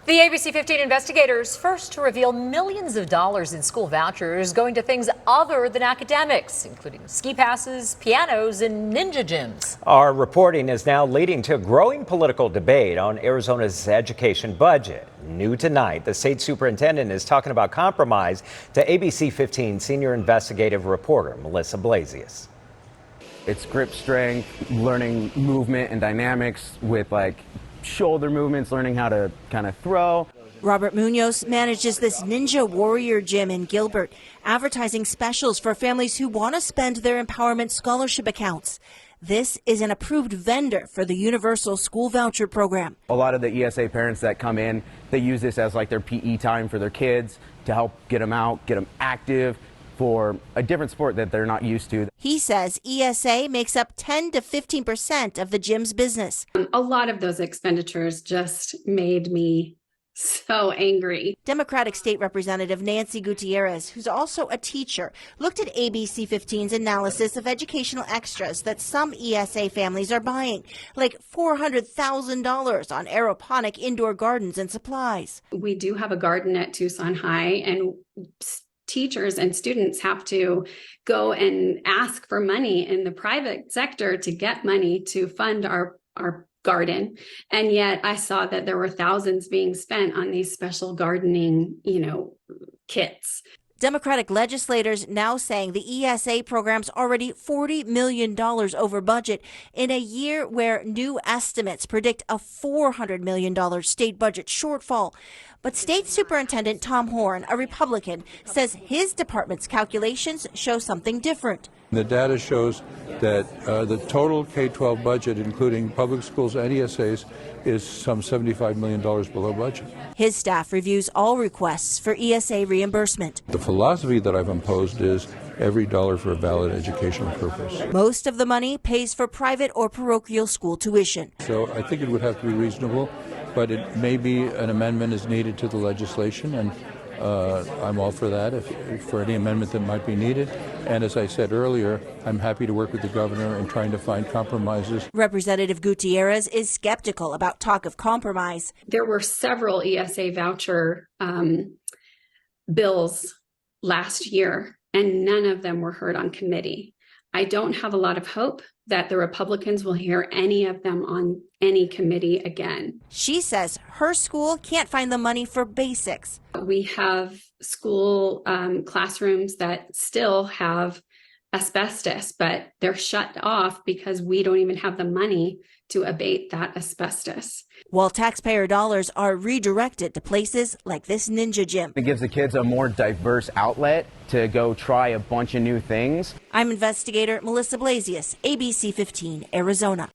The ABC15 investigators first to reveal millions of dollars in school vouchers going to things other than academics, including ski passes, pianos, and ninja gyms. Our reporting is now leading to a growing political debate on Arizona's education budget. New tonight, the state superintendent is talking about compromise to ABC15 senior investigative reporter Melissa Blasius. It's grip strength, learning movement and dynamics with shoulder movements, learning how to kind of throw. Robert Munoz manages this Ninja Warrior gym in Gilbert, advertising specials for families who want to spend their empowerment scholarship accounts. This is an approved vendor for the Universal School Voucher Program. A lot of the ESA parents that come in, they use this as their PE time for their kids to help get them out, get them active for a different sport that they're not used to. He says ESA makes up 10 to 15% of the gym's business. A lot of those expenditures just made me so angry. Democratic State Representative Nancy Gutierrez, who's also a teacher, looked at ABC15's analysis of educational extras that some ESA families are buying, like $400,000 on aeroponic indoor gardens and supplies. We do have a garden at Tucson High, and teachers and students have to go and ask for money in the private sector to get money to fund our garden. And yet I saw that there were thousands being spent on these special gardening, kits. Democratic legislators now saying the ESA program's already $40 million over budget in a year where new estimates predict a $400 million state budget shortfall. But State Superintendent Tom Horne, a Republican, says his department's calculations show something different. The data shows that the total K-12 budget, including public schools and ESAs, is some $75 million below budget. His staff reviews all requests for ESA reimbursement. The philosophy that I've imposed is every dollar for a valid educational purpose. Most of the money pays for private or parochial school tuition. So I think it would have to be reasonable, but it may be an amendment is needed to the legislation, and I'm all for that, for any amendment that might be needed. And as I said earlier, I'm happy to work with the governor in trying to find compromises. Representative Gutierrez is skeptical about talk of compromise. There were several ESA voucher bills last year, and none of them were heard on committee. I don't have a lot of hope that the Republicans will hear any of them on any committee again. She says her school can't find the money for basics. We have school classrooms that still have asbestos, but they're shut off because we don't even have the money to abate that asbestos. While taxpayer dollars are redirected to places like this ninja gym. It gives the kids a more diverse outlet to go try a bunch of new things. I'm investigator Melissa Blasius, ABC15 Arizona.